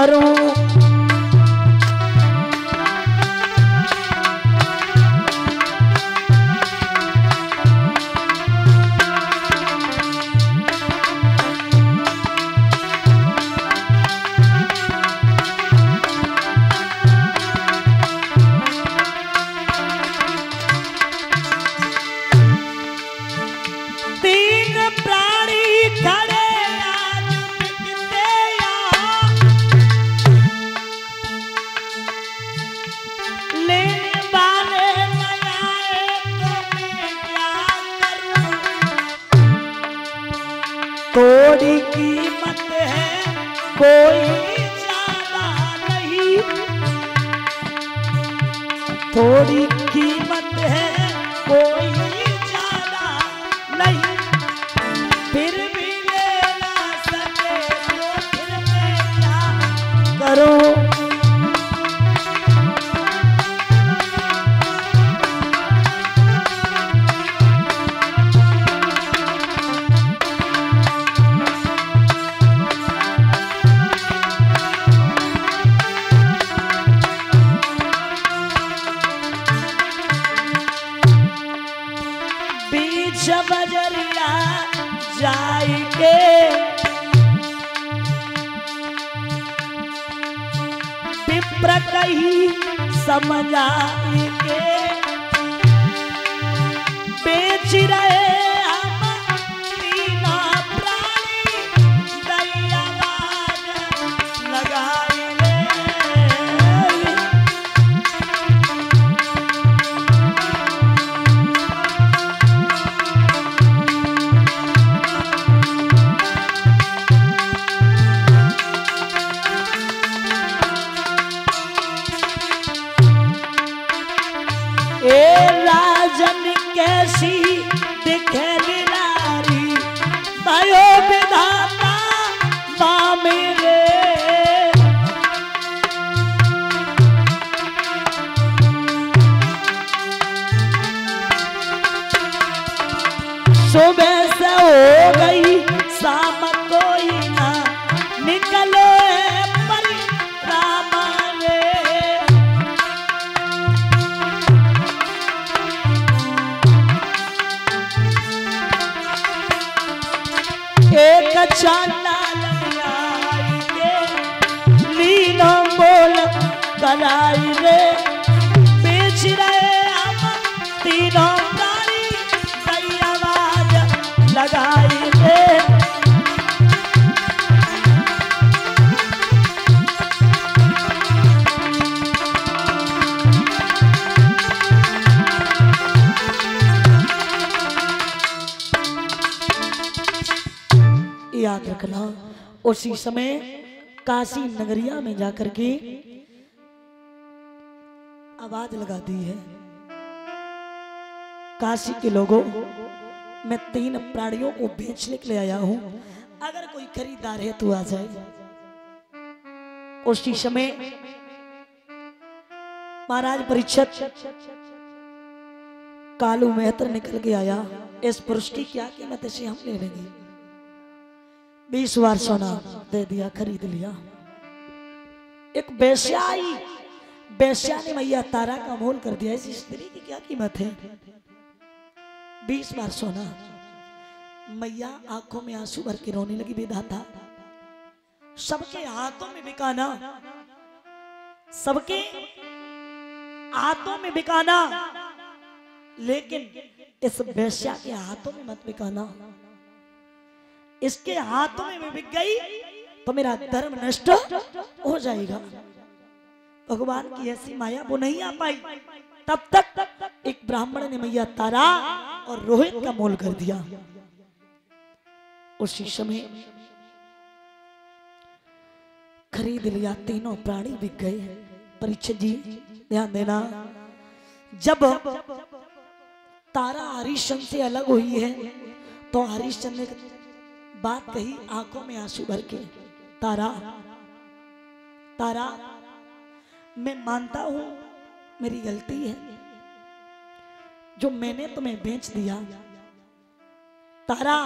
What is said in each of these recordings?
करूं। थोड़ी कीमत है कोई ज्यादा नहीं, थोड़ी कीमत है कोई ज्यादा नहीं, फिर भी ले ना सके तो फिर मैं क्या करूं। बजरिया जाइके पिपर कही समझाइके बेच रहे हम तीना प्राणी दैयावाज लगाई ले। राजन कैसी दिखे नारी भयो विधाता माँ मेरे, सुबह से हो गई शाम कोई ना निकलो एक चांदाल आई के लीनो बोल कराई रे, बेच रहे हम तीनों प्राणी दैयावाज लगाई रे। याद रखना उसी समय काशी नगरिया में जाकर के आवाज लगा दी है, काशी के लोगों मैं 3 प्राणियों को बेचने के लिए आया हूं, अगर कोई खरीदार है तो आ जाए। उसी समय महाराज परीक्षित कालू मेहतर निकल के आया, इस पुरुष की क्या कीमत है हम ले लेंगे। 20 बार सोना दे दिया, खरीद लिया। एक बेश्या आई, बेश्या ने मैया तारा का मोल कर दिया, इस स्त्री की क्या कीमत है। 20 बार सोना। मैया आंखों में आंसू भर के रोने लगी, विधाता सबके हाथों में बिकाना, सबके हाथों में बिकाना, लेकिन इस बेश्या के हाथों में मत बिकाना। इसके हाथों में बिक गई तो मेरा धर्म नष्ट हो जाएगा। भगवान की ऐसी माया वो नहीं आ पाई। तब तक एक ब्राह्मण ने मैया तारा और रोहित का मोल कर दिया। उसी समय खरीद लिया, तीनों प्राणी बिक गए। परीक्षित जी ध्यान देना, जब तारा हरिश्चंद्र से अलग हुई है तो हरिश्चंद्र ने बात कही आंखों में आंसू भर के, तारा तारा मैं मानता हूं मेरी गलती है जो मैंने तुम्हें बेच दिया तारा,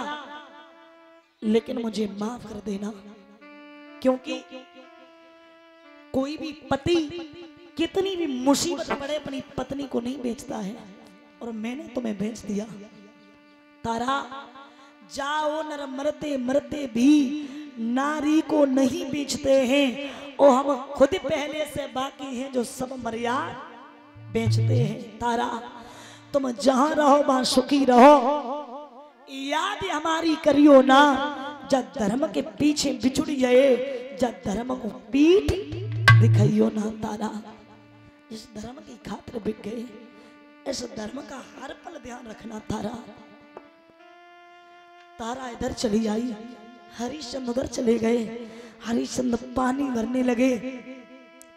लेकिन मुझे माफ कर देना, क्योंकि कोई भी पति कितनी भी मुसीबत पड़े अपनी पत्नी को नहीं बेचता है, और मैंने तुम्हें बेच दिया। तारा जाओ, नर मरते मरते भी नारी को नहीं बेचते हैं, और हम खुद पहले से बाकी हैं जो सब मर्याद बेचते हैं। तारा तुम जहां रहो वहां सुखी रहो, याद हमारी करियो ना, जब धर्म के पीछे बिछुड़ गए, जब धर्म को पीठ दिखाइयो ना। तारा इस धर्म की खातिर बिक गए, इस धर्म का हर पल ध्यान रखना। तारा तारा इधर चली आई, हरिश्चंद्र उधर चले गए। हरिश्चंद्र पानी भरने लगे,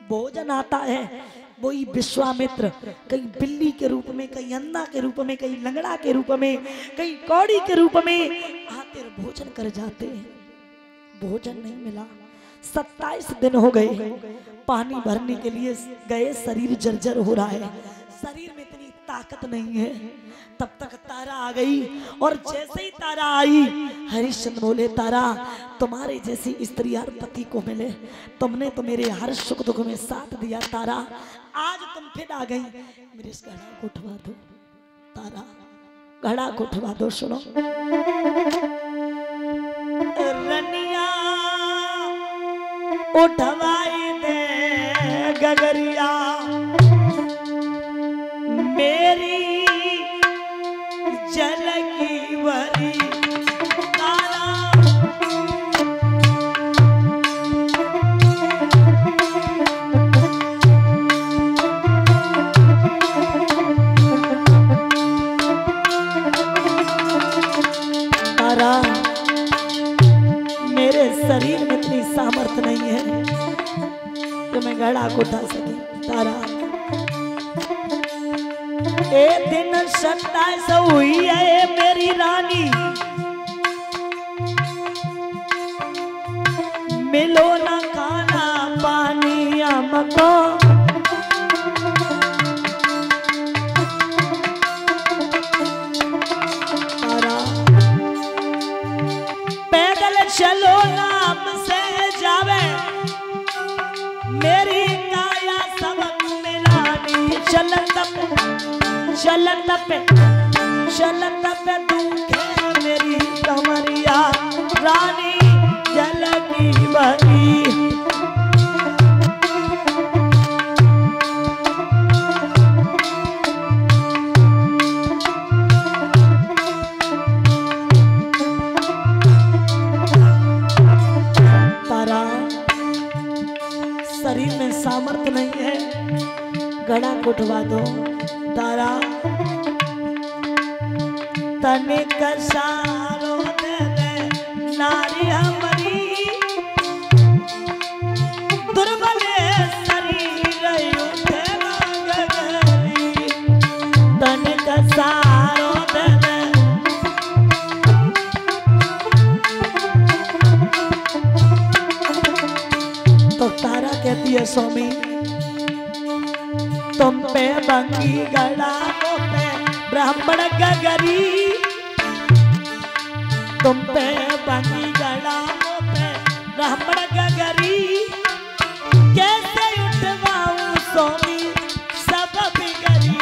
भोजन आता है, वही विश्वामित्र कहीं बिल्ली के रूप में, कहीं अंधा के रूप में, कहीं लंगड़ा के रूप में, कहीं कौड़ी के रूप में आते और भोजन कर जाते हैं। भोजन नहीं मिला, 27 दिन हो गए, पानी भरने के लिए गए, शरीर जर्जर हो रहा है, शरीर में इतनी ताकत नहीं है। तब तक तारा आ गई, और जैसे ही तारा आई, हरिश्चंद्र बोले तारा तुम्हारे जैसी स्त्री हर पति को मिले, तुमने तो मेरे हर सुख दुख में साथ दिया। तारा आज तुम फिर आ गई, मेरे इस घड़ा को उठवा दो। तारा घड़ा को उठवा दो। सुनो, रनिया उठवाई दे गगरिया मेरी जल की वरी। तारा तारा मेरे शरीर में इतनी सामर्थ्य नहीं है कि मैं घड़ा को उठा सके। तारा एक दिन 27 हुई है मेरी रानी, मिलो ना खाना पानी हमको। तारा पैदल चलो नाम से जावे, मेरी काया सबक मिलानी। चलत पे दुखे मेरी कमरिया, रानी जल की बही। तारा शरीर में सामर्थ्य नहीं है, घड़ा को उठवा दो। तारा तने कसारो दे नारी हमारी, दुर्बल शरीर उठे गगरी। तने कसारो दे तो तारा कहती है स्वामी तुम पे बंगी गड़ा पे ब्राह्मण गगरी, तुम पे बंगी गड़ा पे ब्राह्मण गगरी। कैसे उठवाऊं स्वामी सब बिगरी।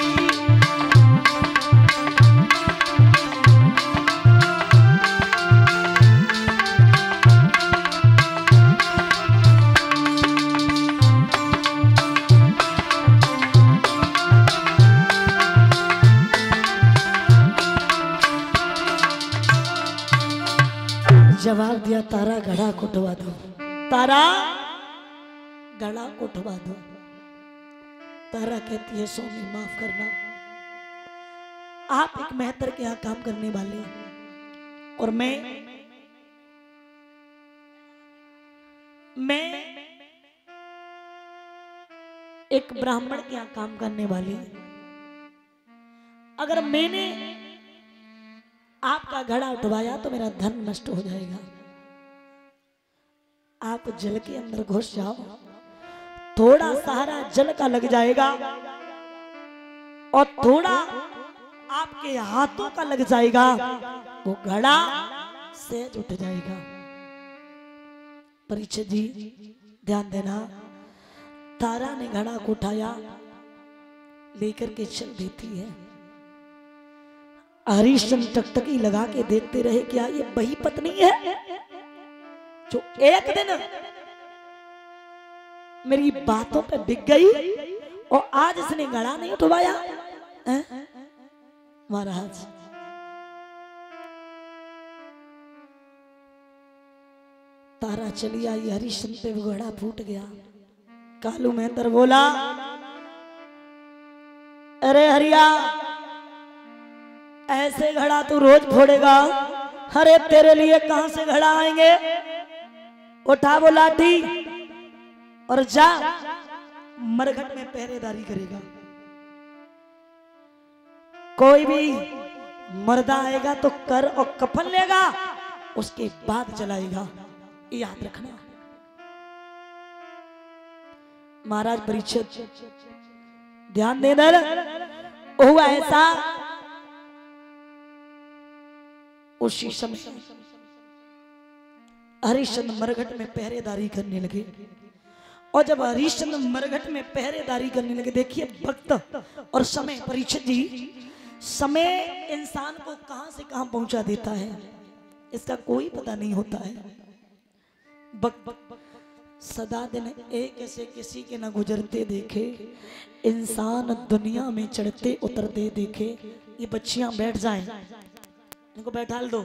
जवाब दिया तारा घड़ा को उठवा दो। तारा घड़ा को उठवा दो। तारा कहती है स्वामी माफ करना, आप एक मेहतर के यहाँ काम करने वाले और मैं एक ब्राह्मण के यहाँ काम करने वाली। अगर मैंने आपका घड़ा उठवाया तो मेरा धन नष्ट हो जाएगा। आप जल के अंदर घुस जाओ, थोड़ा सहारा जल का लग जाएगा और थोड़ा आपके हाथों का लग जाएगा, वो घड़ा सहज उठ जाएगा। परीक्षित जी ध्यान देना, तारा ने घड़ा को उठाया, लेकर के चल देती है। हरिश्चंद्र टकटकी लगा के देखते रहे, क्या ये वही पत्नी है जो एक दिन मेरी बातों पे बिक गई और आज इसने घड़ा नहीं उठवाया? महाराज तारा चली आई, हरिश्चंद्र पे वो घड़ा फूट गया। कालू महेंद्र बोला, अरे हरिया, ऐसे घड़ा तू रोज फोड़ेगा? अरे तेरे लिए कहां से घड़ा आएंगे? उठा वो लाठी और जा मरघट में पहरेदारी करेगा। कोई भी मर्दा आएगा तो कर और कफन लेगा, उसके बाद चलाएगा, याद रखना। महाराज परीक्षित ध्यान देना। हुआ ऐसा, उसी समय हरिश्चंद्र मरघट में पहरेदारी करने लगे। और जब हरिश्चंद्र मरघट में पहरेदारी करने लगे, देखिए भक्त और समय, परीक्षित जी, समय इंसान को कहां से कहां पहुंचा देता है, इसका कोई पता नहीं होता है। सदा दिन एक ऐसे किसी के न गुजरते देखे, इंसान दुनिया में चढ़ते उतरते देखे। ये बच्चियां बैठ जाएं, इनको बैठा दो।